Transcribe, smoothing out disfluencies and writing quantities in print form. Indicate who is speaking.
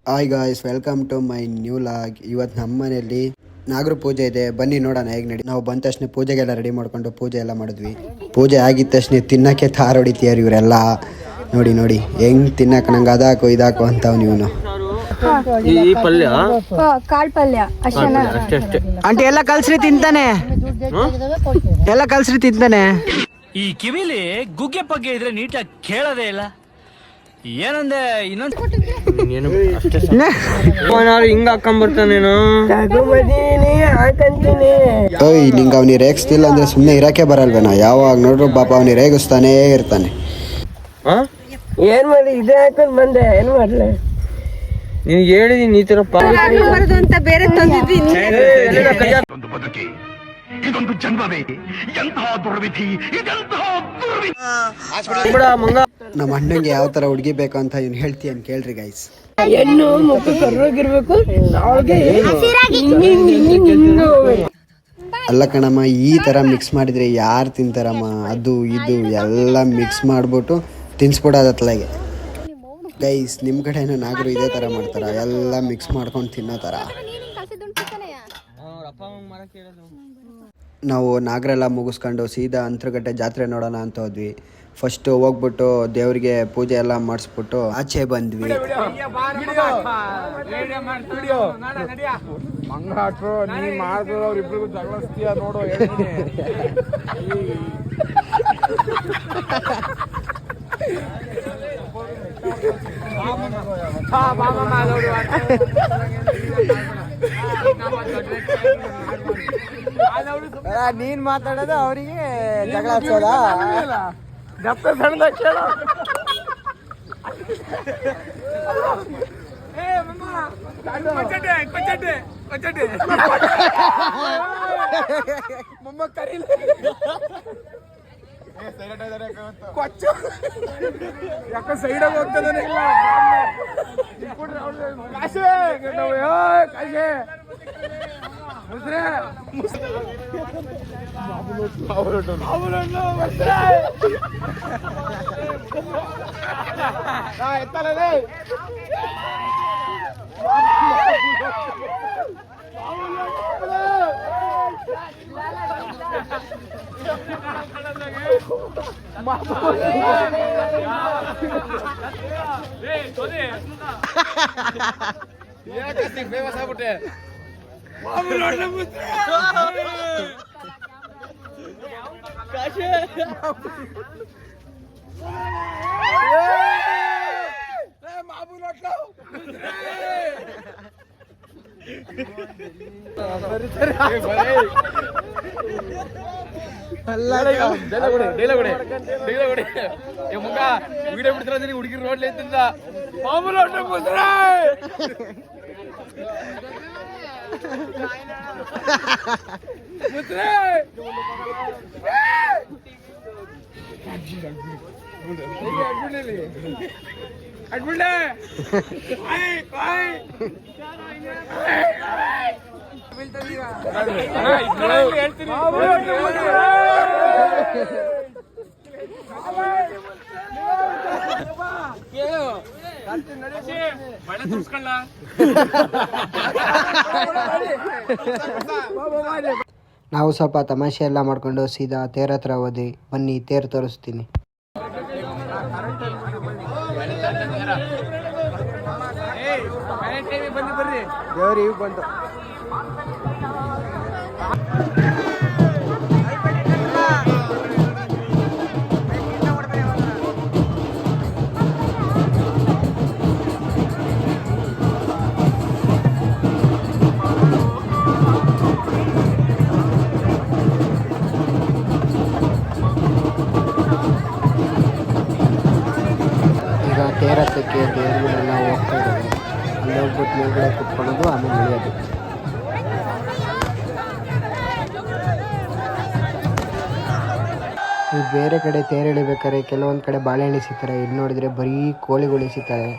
Speaker 1: Hi guys, welcome to my new vlog. ಇವತ್ತು ನಮ್ಮ ಮನೆಯಲ್ಲಿ ನಾಗರ ಪೂಜೆ ಇದೆ. ಬನ್ನಿ ನೋಡೋಣ ಹೇಗೆ ನಡಿ. ನಾವು ಬಂದ ತಕ್ಷಣ ಪೂಜೆಗೆಲ್ಲ ರೆಡಿ ಮಾಡ್ಕೊಂಡು ಪೂಜೆ ಎಲ್ಲ ಮಾಡಿದ್ವಿ. ಪೂಜೆ ಆಗಿದ ತಕ್ಷಣ ತಿನ್ನಕ್ಕೆ ತಾರ ಹೊಡಿತೀಯಾರ ಇವರೆಲ್ಲ. ನೋಡಿ ನೋಡಿ ಹೆಂಗ್ ತಿನ್ನಕ್ಕೆ ನಂಗೆ ಅದಾಕು ಇದಾಕು ಅಂತಾವ್ ನೀವನು.
Speaker 2: ಈ ಪಲ್ಯ
Speaker 3: ಕಾಳು ಪಲ್ಯ ಅಷ್ಟೇ.
Speaker 2: ಆಂಟಿ ಎಲ್ಲ ಕಲ್ಸ್ರಿ ತಿಂತಾನೆ, ಎಲ್ಲ ಕಲ್ಸ್ರಿ ತಿಂತಾನೆ.
Speaker 4: ಈ ಕಿವಿಲಿ ಗುಗ್ಗೆ ಪಗ್ಗೆ ಇದ್ರೆ ನೀಟಾಗಿ ಕೇಳೋದೇ ಇಲ್ಲ. ಏನಂದೆ ಇನ್ನೊಂದು
Speaker 2: ಹಿಂಗ ಹಾಕೊಂಡ್ಬರ್ತಾನೇನು.
Speaker 1: ಓಯ್ ನಿಂಗೆ ಅವ್ನಿಗೆ ರೇಗಿಸ್ತಿಲ್ಲ ಅಂದ್ರೆ ಸುಮ್ಮನೆ ಇರಕ್ಕೆ ಬರಲ್ವೇನೋ. ಯಾವಾಗ ನೋಡ್ರು ಪಾಪ ಅವ್ನಿಗೆ ರೇಗಿಸ್ತಾನೇ ಇರ್ತಾನೆ.
Speaker 2: ಏನ್ ಮಾಡಿ ಇದೇ ಹಾಕೊಂಡ್ ಬಂದೆ, ಏನ್ ಮಾಡ್ಲೆ? ನಿನ್ಗೆ ಹೇಳಿದೀನಿ ಈ ತರ
Speaker 3: ಅಂತ ಬೇರೆ ತಂದಿದ್ವಿ.
Speaker 5: ಇದೊಂದು ಜನ್ಮವೇ, ಎಂತಹ ದುರ್ವಿಧಿ, ಇದೆಂತಹ ದುರ್ವಿಧಿ.
Speaker 1: ನಮ್ಮ ಅಣ್ಣಂಗೆ ಯಾವ ತರ ಹುಡುಗಿ ಬೇಕು ಅಂತ ಇವ್ನು ಹೇಳ್ತೀಯನ್ ಕೇಳ್ರಿ ಗೈಸ್.
Speaker 2: ಹೆಣ್ಣು ಮುಖ ಕರ್ರೋಗಿರ್ಬೇಕು,
Speaker 1: ಅಲ್ಲ ಕಣಮ್ಮ, ಈ ತರ ಮಿಕ್ಸ್ ಮಾಡಿದ್ರೆ ಯಾರು ತಿಂತಾರಮ್ಮ? ಅದು ಇದು ಎಲ್ಲ ಮಿಕ್ಸ್ ಮಾಡ್ಬಿಟ್ಟು ತಿನ್ಸ್ಬಿಡೋದತ್ಲಾಗೆ. ಗೈಸ್, ನಿಮ್ಮ ಕಡೆನೂ ನಾಗರು ಇದೇ ತರ ಮಾಡ್ತಾರ? ಎಲ್ಲ ಮಿಕ್ಸ್ ಮಾಡ್ಕೊಂಡು ತಿನ್ನೋ ತರ. ನಾವು ನಾಗರೆಲ್ಲ ಮುಗಿಸ್ಕೊಂಡು ಸೀದಾ ಅಂತರಗಟ್ಟೆ ಜಾತ್ರೆ ನೋಡೋಣ ಅಂತ ಹೋದ್ವಿ. ಫಸ್ಟ್ ಹೋಗ್ಬಿಟ್ಟು ದೇವ್ರಿಗೆ ಪೂಜೆ ಎಲ್ಲ ಮಾಡಿಸ್ಬಿಟ್ಟು ಆಚೆ ಬಂದ್ವಿ.
Speaker 2: ನೀನ್ ಮಾತಾಡೋದು ಅವರಿಗೆ ಜಗಳ ಹಚ್ಚೋದ? ದಪ್ಪ ಸಣ್ಣದ ಕೇಳ. ಯಾಕ ಸೈಡಾಗ ಹೋಗ್ತದಾನೆ.
Speaker 5: ವಿಡಿಯೋ ಬಿಡ್ತಾರ ಹುಡುಗಿ ರೋಡ್ಲಿ ಅಂತಿಂದ
Speaker 1: ನಾವು ಸ್ವಲ್ಪ ತಮಾಷೆ ಎಲ್ಲ ಮಾಡ್ಕೊಂಡು ಸೀದಾ ತೇರ್ ಹತ್ರ ಹೋದ್ವಿ. ಬನ್ನಿ ತೇರು ತೋರಿಸ್ತೀನಿ. ದೇವ್ರಿ ಬಂತು. ತೇರತ್ತಕ್ಕೆ ದೇವ್ರಿಗೆಲ್ಲ ಹೋಗ್ತಾ ಇದ್ದಾರೆ. ಅಲ್ಲಿ ಹೋಗ್ಬಿಟ್ಟು ಮೇಲ್ಗಡೆ ಕುತ್ಕೊಳ್ಳೋದು, ಆಮೇಲೆ ಇಳಿಯೋದು. ಈ ಬೇರೆ ಕಡೆ ತೇರು ಎಳಿಬೇಕಾದ್ರೆ ಕೆಲವೊಂದು ಕಡೆ ಬಾಳೆಹಣ್ಣು ಸಿಗ್ತಾರೆ. ಇಲ್ಲಿ ನೋಡಿದ್ರೆ ಬರೀ ಕೋಳಿಗಳು ಸಿಗ್ತಾರೆ.